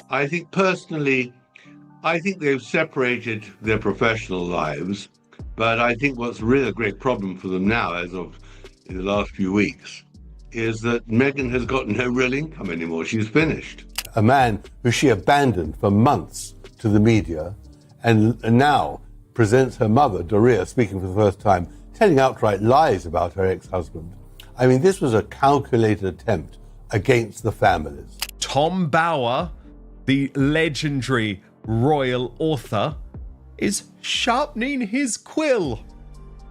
I think personally, I think they've separated their professional lives, but I think what's really a great problem for them now, as of in the last few weeks, is that Meghan has got no real income anymore. She's finished. A man who she abandoned for months to the media and now presents her mother, Doria, speaking for the first time, telling outright lies about her ex-husband. I mean, this was a calculated attempt against the families. Tom Bower, the legendary royal author, is sharpening his quill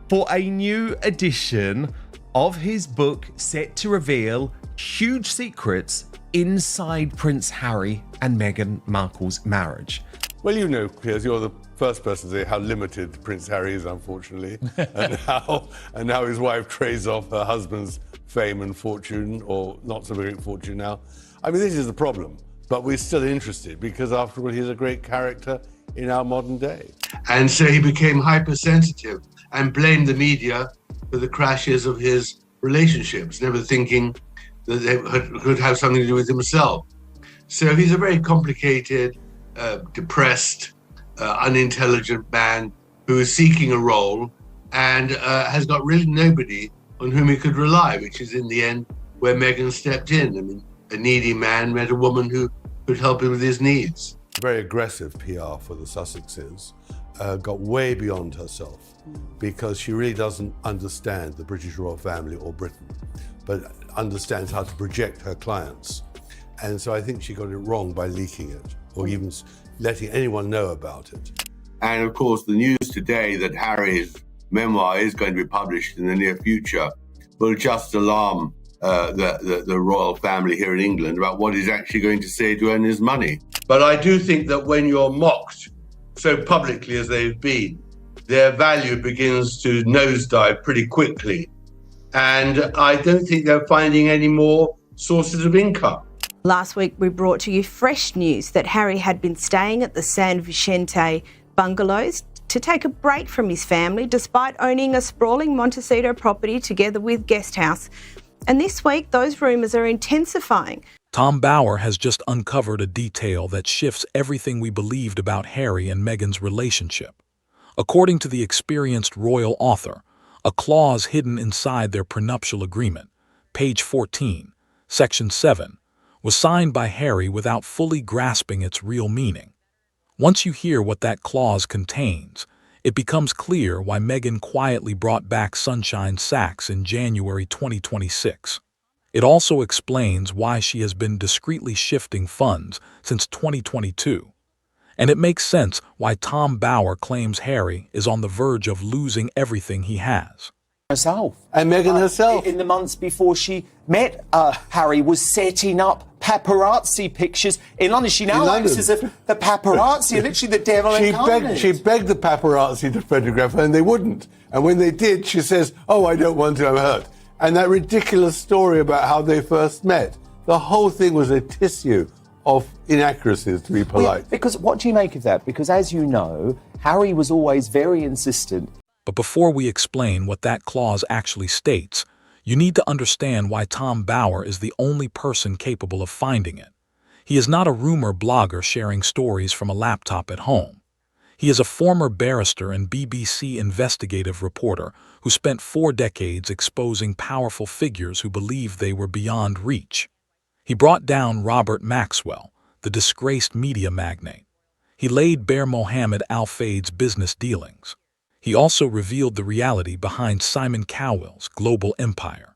for a new edition of his book set to reveal huge secrets inside Prince Harry and Meghan Markle's marriage. Well, you know, Piers, you're the first person to say how limited Prince Harry is, unfortunately, and how his wife trades off her husband's fame and fortune, or not so great fortune now. I mean, this is the problem, but we're still interested because, after all, he's a great character in our modern day. And so he became hypersensitive and blamed the media for the crashes of his relationships, never thinking that they could have something to do with himself. So he's a very complicated, depressed, unintelligent man who is seeking a role and has got really nobody on whom he could rely, which is in the end where Meghan stepped in. I mean, a needy man met a woman who could help him with his needs. Very aggressive PR for the Sussexes, got way beyond herself because she really doesn't understand the British royal family or Britain, but understands how to project her clients. And so I think she got it wrong by leaking it or even letting anyone know about it. And of course, the news today that Harry's memoir is going to be published in the near future will just alarm the royal family here in England about what he's actually going to say to earn his money. But I do think that when you're mocked so publicly as they've been, their value begins to nosedive pretty quickly. And I don't think they're finding any more sources of income. Last week, we brought to you fresh news that Harry had been staying at the San Vicente bungalows to take a break from his family, despite owning a sprawling Montecito property together with Guesthouse. And this week, those rumours are intensifying. Tom Bower has just uncovered a detail that shifts everything we believed about Harry and Meghan's relationship. According to the experienced royal author, a clause hidden inside their prenuptial agreement, page 14, section 7, was signed by Harry without fully grasping its real meaning. Once you hear what that clause contains, it becomes clear why Meghan quietly brought back Sunshine Sachs in January 2026. It also explains why she has been discreetly shifting funds since 2022. And it makes sense why Tom Bower claims Harry is on the verge of losing everything he has. Herself. And Meghan herself. In the months before she met Harry, was setting up paparazzi pictures in London. She now acts as if the paparazzi are literally the devil incarnate. She begged the paparazzi to photograph her and they wouldn't. And when they did, she says, "Oh, I don't want to, I'm hurt." And that ridiculous story about how they first met, the whole thing was a tissue of inaccuracies, to be polite. Well, because what do you make of that? Because as you know, Harry was always very insistent. But before we explain what that clause actually states, you need to understand why Tom Bower is the only person capable of finding it. He is not a rumor blogger sharing stories from a laptop at home. He is a former barrister and BBC investigative reporter who spent 4 decades exposing powerful figures who believed they were beyond reach. He brought down Robert Maxwell, the disgraced media magnate. He laid bare Mohammed Al-Fayed's business dealings. He also revealed the reality behind Simon Cowell's global empire.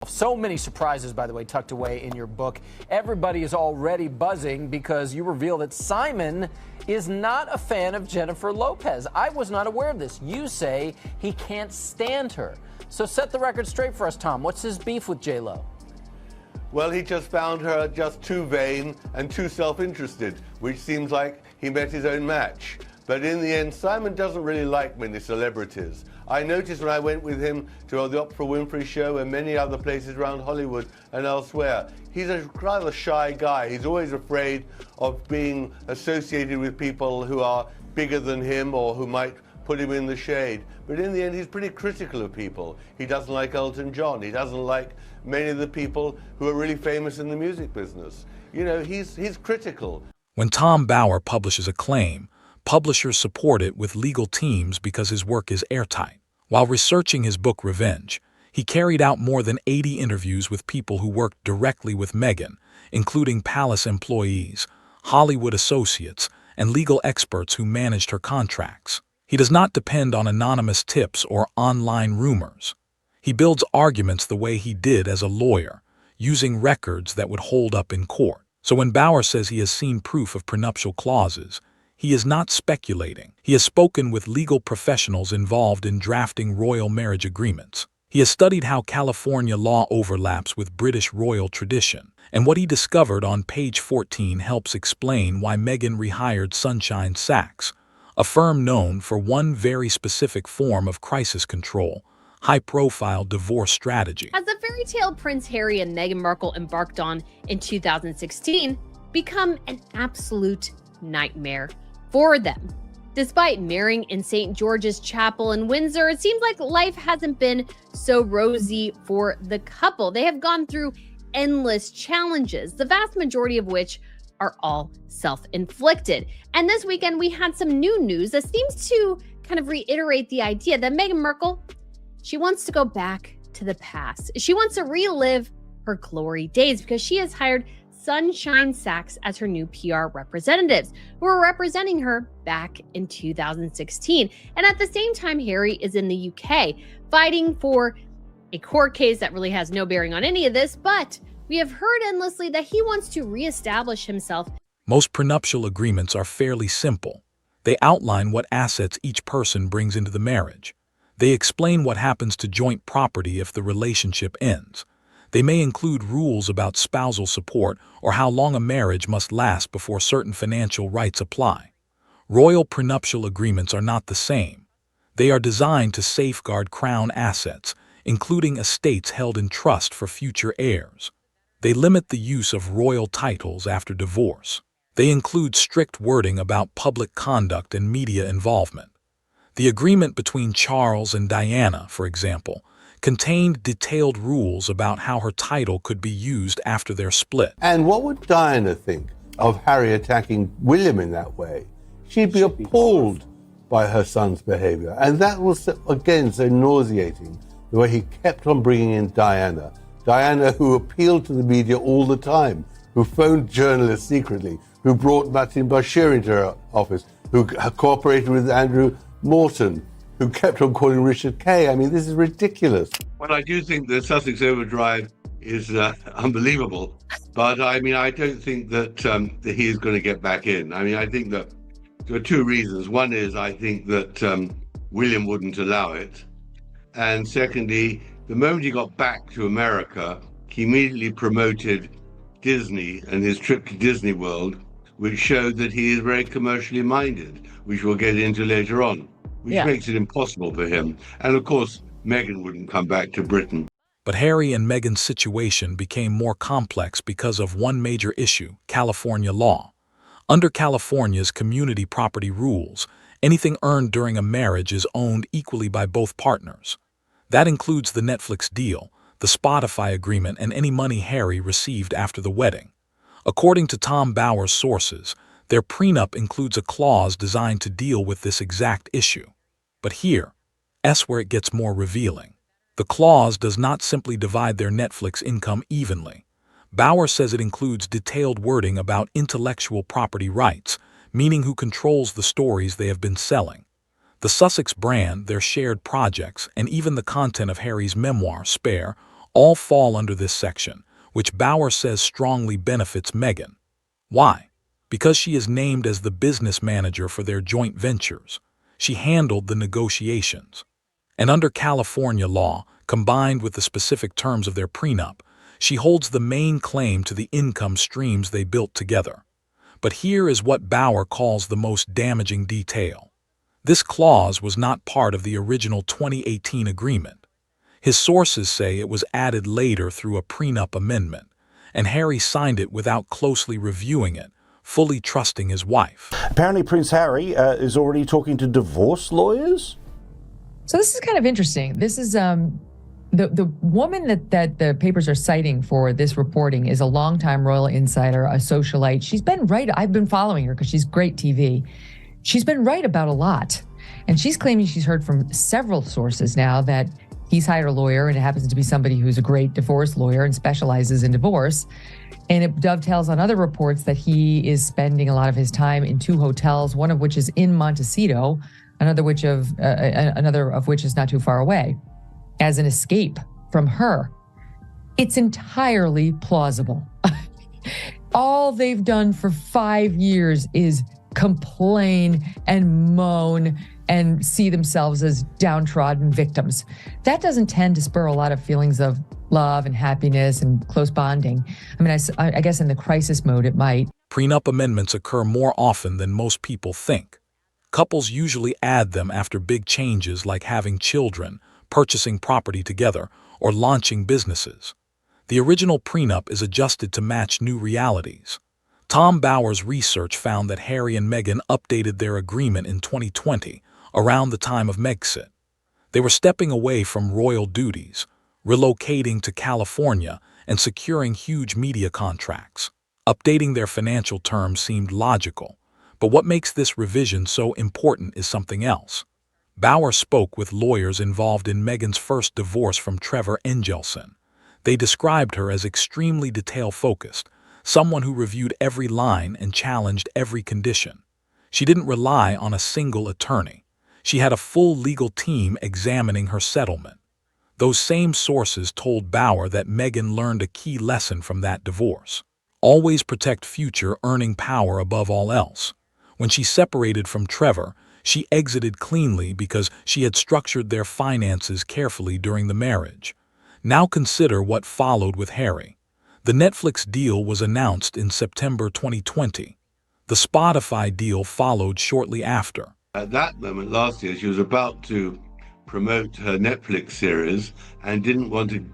So many surprises, by the way, tucked away in your book. Everybody is already buzzing because you reveal that Simon is not a fan of Jennifer Lopez. I was not aware of this. You say he can't stand her. So set the record straight for us, Tom. What's his beef with J-Lo? Well, he just found her just too vain and too self-interested, which seems like he met his own match. But in the end, Simon doesn't really like many celebrities. I noticed when I went with him to the Oprah Winfrey Show and many other places around Hollywood and elsewhere, he's a rather shy guy. He's always afraid of being associated with people who are bigger than him or who might put him in the shade. But in the end, he's pretty critical of people. He doesn't like Elton John. He doesn't like many of the people who are really famous in the music business. You know, he's critical. When Tom Bauer publishes a claim, publishers support it with legal teams because his work is airtight. While researching his book Revenge, he carried out more than 80 interviews with people who worked directly with Meghan, including palace employees, Hollywood associates, and legal experts who managed her contracts. He does not depend on anonymous tips or online rumors. He builds arguments the way he did as a lawyer, using records that would hold up in court. So when Bauer says he has seen proof of prenuptial clauses, he is not speculating. He has spoken with legal professionals involved in drafting royal marriage agreements. He has studied how California law overlaps with British royal tradition, and what he discovered on page 14 helps explain why Meghan rehired Sunshine Sachs, a firm known for one very specific form of crisis control, high-profile divorce strategy. Has the fairy tale Prince Harry and Meghan Markle embarked on in 2016 become an absolute nightmare for them? Despite marrying in St. George's Chapel in Windsor, it seems like life hasn't been so rosy for the couple. They have gone through endless challenges, the vast majority of which are all self-inflicted. And this weekend, we had some new news that seems to kind of reiterate the idea that Meghan Markle, she wants to go back to the past. She wants to relive her glory days because she has hired Sunshine Sachs as her new PR representatives, who were representing her back in 2016. And at the same time, Harry is in the UK fighting for a court case that really has no bearing on any of this, but we have heard endlessly that he wants to reestablish himself. Most prenuptial agreements are fairly simple. They outline what assets each person brings into the marriage. They explain what happens to joint property if the relationship ends. They may include rules about spousal support or how long a marriage must last before certain financial rights apply. Royal prenuptial agreements are not the same. They are designed to safeguard crown assets, including estates held in trust for future heirs. They limit the use of royal titles after divorce. They include strict wording about public conduct and media involvement. The agreement between Charles and Diana, for example, contained detailed rules about how her title could be used after their split. And what would Diana think of Harry attacking William in that way? She'd be appalled by her son's behavior. And that was, again, so nauseating, the way he kept on bringing in Diana. Diana, who appealed to the media all the time, who phoned journalists secretly, who brought Martin Bashir into her office, who cooperated with Andrew Morton, who kept on calling Richard Kay. I mean, this is ridiculous. Well, I do think the Sussex overdrive is unbelievable. But I mean, I don't think that he is going to get back in. I mean, I think that there are two reasons. One is I think that William wouldn't allow it. And secondly, the moment he got back to America, he immediately promoted Disney and his trip to Disney World, which showed that he is very commercially minded, which we'll get into later on, which makes it impossible for him. And of course, Meghan wouldn't come back to Britain. But Harry and Meghan's situation became more complex because of one major issue, California law. Under California's community property rules, anything earned during a marriage is owned equally by both partners. That includes the Netflix deal, the Spotify agreement, and any money Harry received after the wedding. According to Tom Bauer's sources, their prenup includes a clause designed to deal with this exact issue. But here's where it gets more revealing. The clause does not simply divide their Netflix income evenly. Bauer says it includes detailed wording about intellectual property rights, meaning who controls the stories they have been selling. The Sussex brand, their shared projects, and even the content of Harry's memoir, Spare, all fall under this section, which Bauer says strongly benefits Meghan. Why? Because she is named as the business manager for their joint ventures. She handled the negotiations. And under California law, combined with the specific terms of their prenup, she holds the main claim to the income streams they built together. But here is what Bauer calls the most damaging detail. This clause was not part of the original 2018 agreement. His sources say it was added later through a prenup amendment, and Harry signed it without closely reviewing it, fully trusting his wife. Apparently Prince Harry is already talking to divorce lawyers? So this is kind of interesting. This is The woman that the papers are citing for this reporting is a longtime royal insider, a socialite. She's been right. I've been following her because she's great TV. She's been right about a lot. And she's claiming she's heard from several sources now that he's hired a lawyer, and it happens to be somebody who's a great divorce lawyer and specializes in divorce. And it dovetails on other reports that he is spending a lot of his time in 2 hotels, one of which is in Montecito, another of which is not too far away, as an escape from her. It's entirely plausible. All they've done for 5 years is complain and moan and see themselves as downtrodden victims. That doesn't tend to spur a lot of feelings of love and happiness and close bonding. I mean, I guess in the crisis mode, it might. Prenup amendments occur more often than most people think. Couples usually add them after big changes like having children, purchasing property together, or launching businesses. The original prenup is adjusted to match new realities. Tom Bower's research found that Harry and Meghan updated their agreement in 2020, around the time of Megxit. They were stepping away from royal duties, relocating to California, and securing huge media contracts. Updating their financial terms seemed logical, but what makes this revision so important is something else. Bower spoke with lawyers involved in Meghan's first divorce from Trevor Engelson. They described her as extremely detail-focused, someone who reviewed every line and challenged every condition. She didn't rely on a single attorney. She had a full legal team examining her settlement. Those same sources told Bower that Meghan learned a key lesson from that divorce. Always protect future earning power above all else. When she separated from Trevor, she exited cleanly because she had structured their finances carefully during the marriage. Now consider what followed with Harry. The Netflix deal was announced in September 2020. The Spotify deal followed shortly after. At that moment last year, she was about to promote her Netflix series and didn't want to,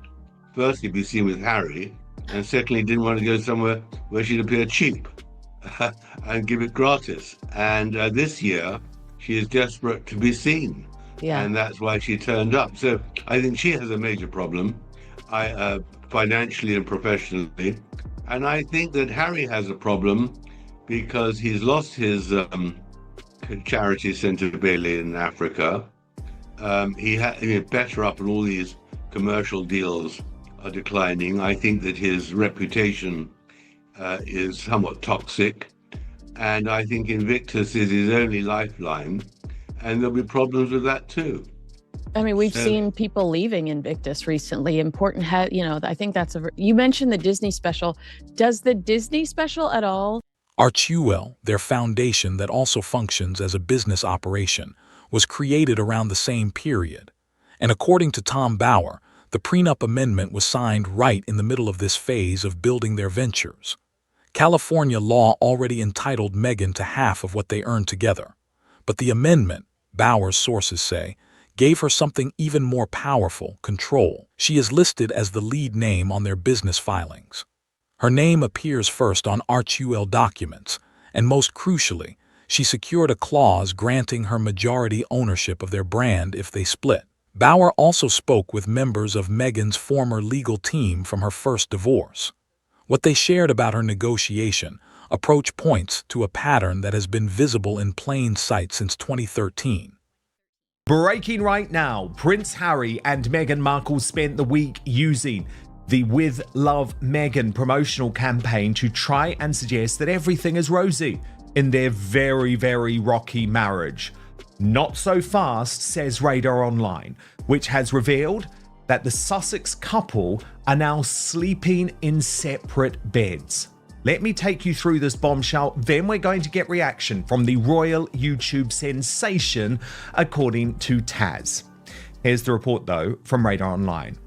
firstly, be seen with Harry, and secondly, didn't want to go somewhere where she'd appear cheap and give it gratis. And this year, she is desperate to be seen. Yeah. And that's why she turned up. So I think she has a major problem, financially and professionally. And I think that Harry has a problem because he's lost his charity centre Bailey in Africa. He better up, and all these commercial deals are declining. I think that his reputation is somewhat toxic, and I think Invictus is his only lifeline, and there'll be problems with that too. I mean, we've seen people leaving Invictus recently. Important, I think that's you mentioned the Disney special. Does the Disney special at all? Archewell, their foundation that also functions as a business operation, was created around the same period. And according to Tom Bower, the prenup amendment was signed right in the middle of this phase of building their ventures. California law already entitled Meghan to half of what they earned together. But the amendment, Bower's sources say, gave her something even more powerful, control. She is listed as the lead name on their business filings. Her name appears first on Archewell documents, and most crucially, she secured a clause granting her majority ownership of their brand if they split. Bower also spoke with members of Meghan's former legal team from her first divorce. What they shared about her negotiation approach points to a pattern that has been visible in plain sight since 2013. Breaking right now, Prince Harry and Meghan Markle spent the week using the With Love Meghan promotional campaign to try and suggest that everything is rosy in their very, very rocky marriage. Not so fast, says Radar Online, which has revealed that the Sussex couple are now sleeping in separate beds. Let me take you through this bombshell, then we're going to get reaction from the royal YouTube sensation, according to Taz. Here's the report, though, from Radar Online.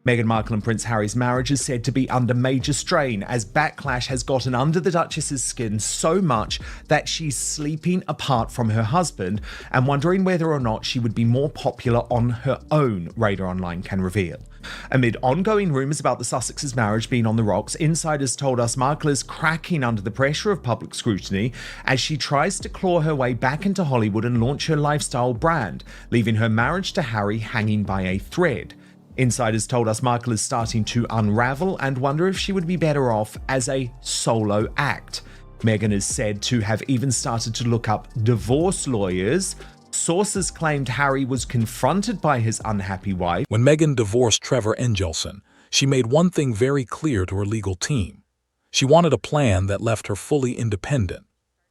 Meghan Markle and Prince Harry's marriage is said to be under major strain as backlash has gotten under the Duchess's skin so much that she's sleeping apart from her husband and wondering whether or not she would be more popular on her own, Radar Online can reveal. Amid ongoing rumours about the Sussexes' marriage being on the rocks, insiders told us Markle is cracking under the pressure of public scrutiny as she tries to claw her way back into Hollywood and launch her lifestyle brand, leaving her marriage to Harry hanging by a thread. Insiders told us Markle is starting to unravel and wonder if she would be better off as a solo act. Meghan is said to have even started to look up divorce lawyers. Sources claimed Harry was confronted by his unhappy wife. When Meghan divorced Trevor Engelson, she made one thing very clear to her legal team. She wanted a plan that left her fully independent.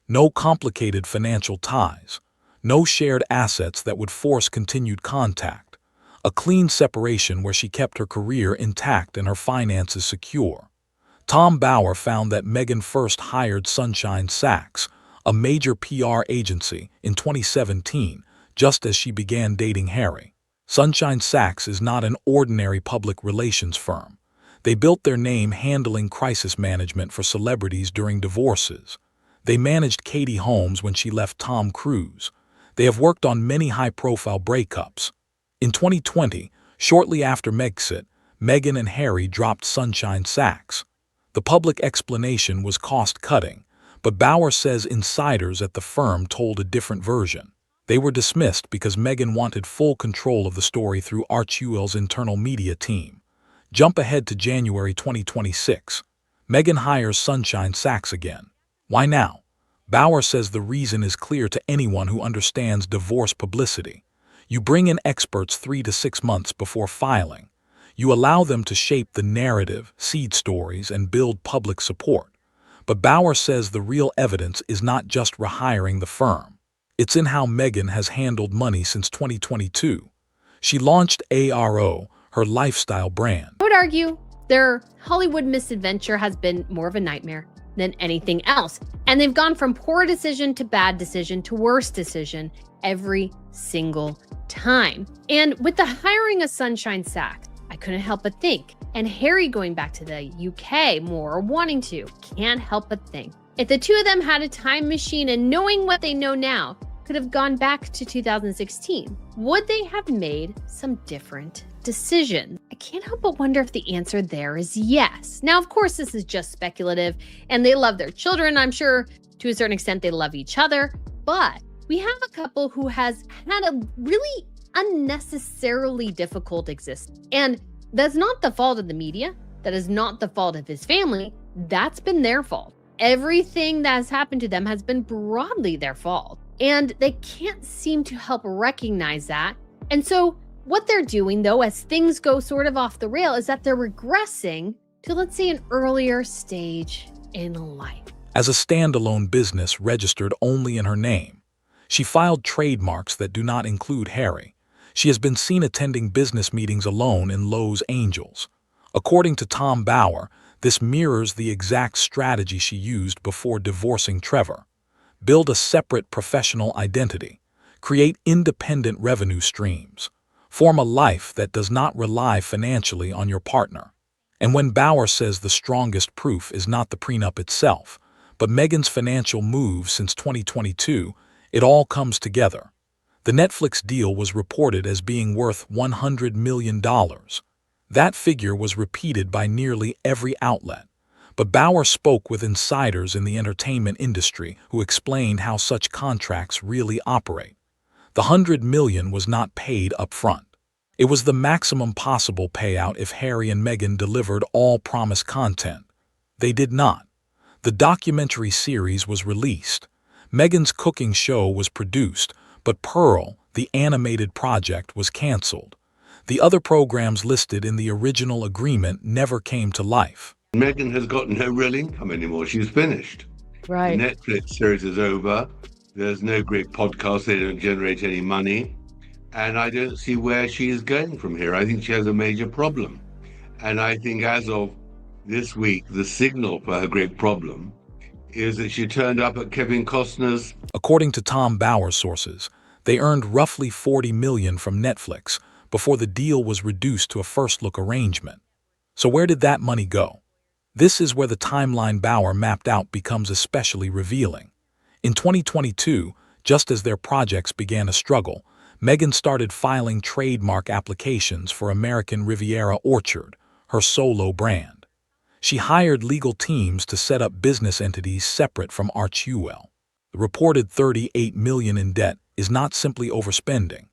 No complicated financial ties. No shared assets that would force continued contact. A clean separation where she kept her career intact and her finances secure. Tom Bower found that Meghan first hired Sunshine Sachs, a major PR agency, in 2017, just as she began dating Harry. Sunshine Sachs is not an ordinary public relations firm. They built their name handling crisis management for celebrities during divorces. They managed Katie Holmes when she left Tom Cruise. They have worked on many high-profile breakups. In 2020, shortly after Megxit, Meghan and Harry dropped Sunshine Sachs. The public explanation was cost-cutting, but Bower says insiders at the firm told a different version. They were dismissed because Meghan wanted full control of the story through Arch Ewell's internal media team. Jump ahead to January 2026. Meghan hires Sunshine Sachs again. Why now? Bower says the reason is clear to anyone who understands divorce publicity. You bring in experts 3 to 6 months before filing. You allow them to shape the narrative, seed stories, and build public support. But Bower says the real evidence is not just rehiring the firm. It's in how Meghan has handled money since 2022. She launched ARO, her lifestyle brand. I would argue their Hollywood misadventure has been more of a nightmare than anything else. And they've gone from poor decision to bad decision to worse decision every single time. And with the hiring of Sunshine Sachs, I couldn't help but think, and Harry going back to the UK more or wanting to, can't help but think, if the two of them had a time machine and knowing what they know now, could have gone back to 2016, would they have made some different decisions? I can't help but wonder if the answer there is yes. Now, of course, this is just speculative, and they love their children. I'm sure to a certain extent they love each other, but we have a couple who has had a really unnecessarily difficult existence. And that's not the fault of the media. That is not the fault of his family. That's been their fault. Everything that has happened to them has been broadly their fault. And they can't seem to help recognize that. And so what they're doing, though, as things go sort of off the rail, is that they're regressing to, let's say, an earlier stage in life. As a standalone business registered only in her name, she filed trademarks that do not include Harry. She has been seen attending business meetings alone in Los Angeles. According to Tom Bower, this mirrors the exact strategy she used before divorcing Trevor. Build a separate professional identity. Create independent revenue streams. Form a life that does not rely financially on your partner. And when Bower says the strongest proof is not the prenup itself, but Meghan's financial moves since 2022, it all comes together. The Netflix deal was reported as being worth $100 million. That figure was repeated by nearly every outlet. But Bower spoke with insiders in the entertainment industry who explained how such contracts really operate. The $100 million was not paid up front. It was the maximum possible payout if Harry and Meghan delivered all promised content. They did not. The documentary series was released. Meghan's cooking show was produced, but Pearl, the animated project, was canceled. The other programs listed in the original agreement never came to life. Meghan has got no real income anymore. She's finished. Right. The Netflix series is over. There's no great podcast. They don't generate any money. And I don't see where she is going from here. I think she has a major problem. And I think as of this week, the signal for her great problem is that she turned up at Kevin Costner's. According to Tom Bower's sources, they earned roughly $40 million from Netflix before the deal was reduced to a first-look arrangement. So where did that money go? This is where the timeline Bower mapped out becomes especially revealing. In 2022, just as their projects began to struggle, Meghan started filing trademark applications for American Riviera Orchard, her solo brand. She hired legal teams to set up business entities separate from Arch Ewell. The reported $38 million in debt is not simply overspending.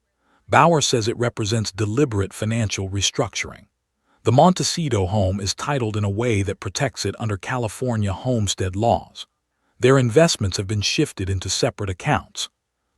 Bauer says it represents deliberate financial restructuring. The Montecito home is titled in a way that protects it under California homestead laws. Their investments have been shifted into separate accounts.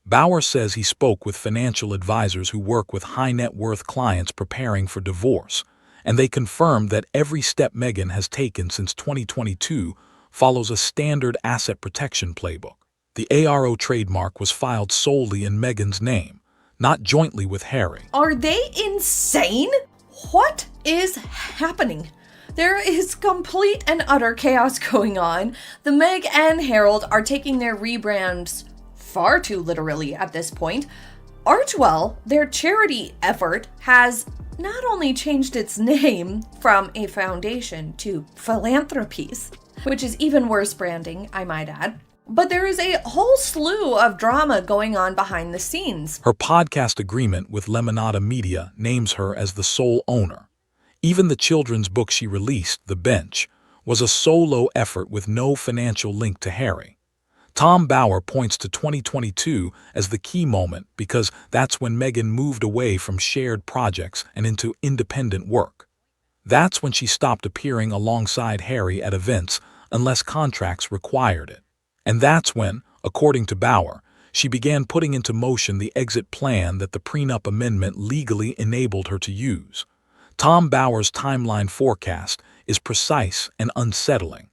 Bauer says he spoke with financial advisors who work with high-net-worth clients preparing for divorce, and they confirmed that every step Meghan has taken since 2022 follows a standard asset protection playbook. The ARO trademark was filed solely in Meghan's name, not jointly with Harry. Are they insane? What is happening? There is complete and utter chaos going on. The Meg and Harold are taking their rebrands far too literally at this point. Archewell, their charity effort, has not only changed its name from a foundation to Philanthropies, which is even worse branding, I might add. But there is a whole slew of drama going on behind the scenes. Her podcast agreement with Lemonada Media names her as the sole owner. Even the children's book she released, The Bench, was a solo effort with no financial link to Harry. Tom Bauer points to 2022 as the key moment because that's when Meghan moved away from shared projects and into independent work. That's when she stopped appearing alongside Harry at events unless contracts required it. And that's when, according to Bauer, she began putting into motion the exit plan that the prenup amendment legally enabled her to use. Tom Bauer's timeline forecast is precise and unsettling.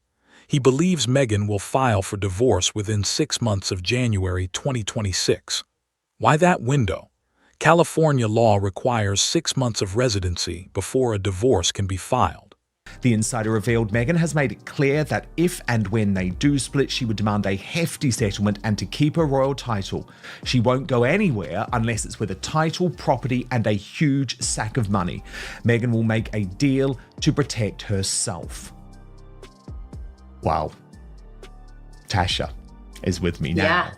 He believes Meghan will file for divorce within 6 months of January 2026. Why that window? California law requires 6 months of residency before a divorce can be filed. The insider revealed Meghan has made it clear that if and when they do split, she would demand a hefty settlement and to keep her royal title. She won't go anywhere unless it's with a title, property, and a huge sack of money. Meghan will make a deal to protect herself. Wow. Tasha is with me now. Yeah.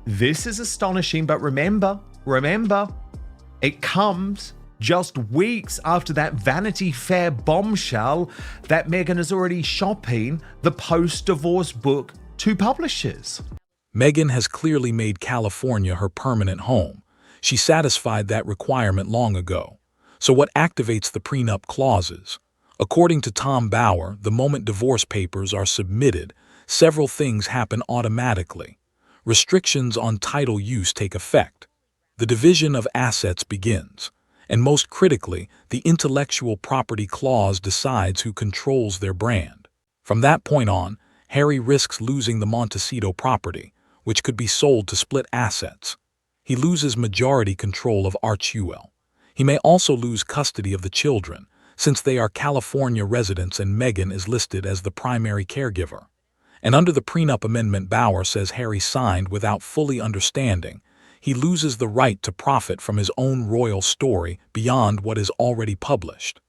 This is astonishing, but remember, it comes just weeks after that Vanity Fair bombshell that Meghan is already shopping the post-divorce book to publishers. Meghan has clearly made California her permanent home. She satisfied that requirement long ago. So what activates the prenup clauses? According to Tom Bauer, the moment divorce papers are submitted, several things happen automatically. Restrictions on title use take effect. The division of assets begins. And most critically, the intellectual property clause decides who controls their brand. From that point on, Harry risks losing the Montecito property, which could be sold to split assets. He loses majority control of Archewell. He may also lose custody of the children, since they are California residents and Meghan is listed as the primary caregiver. And under the prenup amendment Bauer says Harry signed without fully understanding, he loses the right to profit from his own royal story beyond what is already published.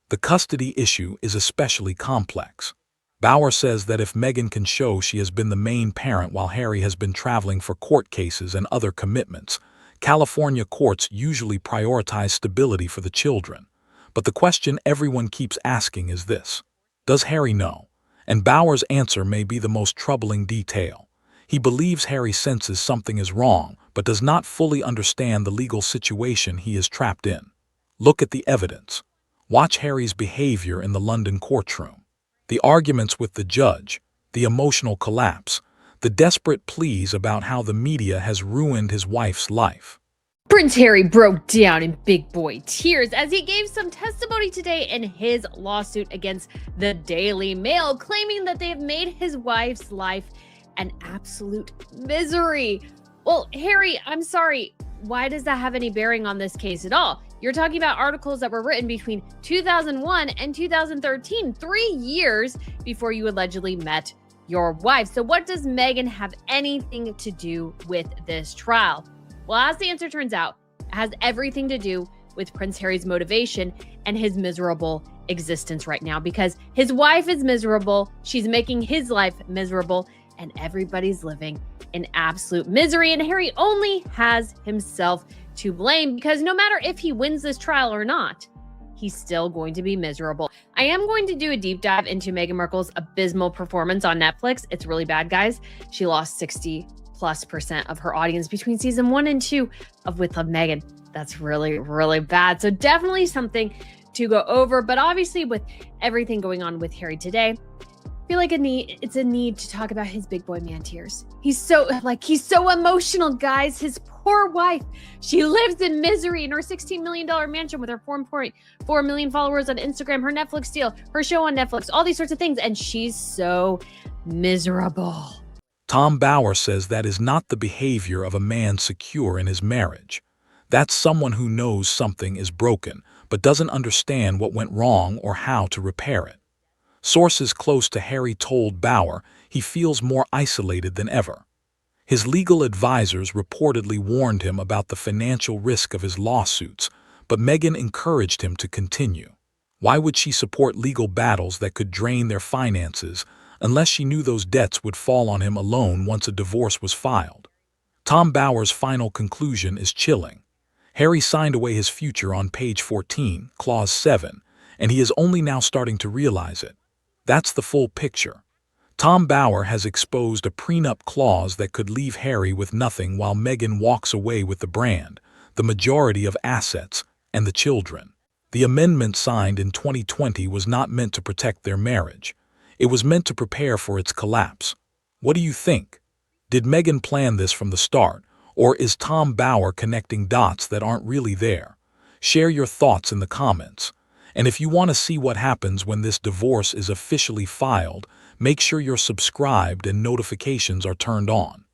The custody issue is especially complex. Bauer says that if Meghan can show she has been the main parent while Harry has been traveling for court cases and other commitments, California courts usually prioritize stability for the children. But the question everyone keeps asking is this: does Harry know? And Bauer's answer may be the most troubling detail. He believes Harry senses something is wrong, but does not fully understand the legal situation he is trapped in. Look at the evidence. Watch Harry's behavior in the London courtroom. The arguments with the judge, the emotional collapse, the desperate pleas about how the media has ruined his wife's life. Prince Harry broke down in big boy tears as he gave some testimony today in his lawsuit against the Daily Mail, claiming that they have made his wife's life an absolute misery. Well, Harry, I'm sorry. Why does that have any bearing on this case at all? You're talking about articles that were written between 2001 and 2013, 3 years before you allegedly met your wife. So what does Meghan have anything to do with this trial? Well, as the answer turns out, it has everything to do with Prince Harry's motivation and his miserable existence right now, because his wife is miserable, she's making his life miserable, and everybody's living in absolute misery. And Harry only has himself to blame, because no matter if he wins this trial or not, he's still going to be miserable. I am going to do a deep dive into Meghan Markle's abysmal performance on Netflix. It's really bad, guys. She lost 60+% of her audience between season 1 and 2 of With Love, Meghan. That's really, really bad. So definitely something to go over. But obviously, with everything going on with Harry today, I feel like it's a need to talk about his big boy man tears. He's so emotional, guys. His poor wife. She lives in misery in her $16 million mansion with her 4.4 million followers on Instagram, her Netflix deal, her show on Netflix, all these sorts of things. And she's so miserable. Tom Bauer says that is not the behavior of a man secure in his marriage. That's someone who knows something is broken, but doesn't understand what went wrong or how to repair it. Sources close to Harry told Bauer he feels more isolated than ever. His legal advisors reportedly warned him about the financial risk of his lawsuits, but Meghan encouraged him to continue. Why would she support legal battles that could drain their finances unless she knew those debts would fall on him alone once a divorce was filed? Tom Bauer's final conclusion is chilling. Harry signed away his future on page 14, clause 7, and he is only now starting to realize it. That's the full picture. Tom Bauer has exposed a prenup clause that could leave Harry with nothing while Meghan walks away with the brand, the majority of assets, and the children. The amendment signed in 2020 was not meant to protect their marriage. It was meant to prepare for its collapse. What do you think? Did Meghan plan this from the start? Or is Tom Bauer connecting dots that aren't really there? Share your thoughts in the comments. And if you want to see what happens when this divorce is officially filed, make sure you're subscribed and notifications are turned on.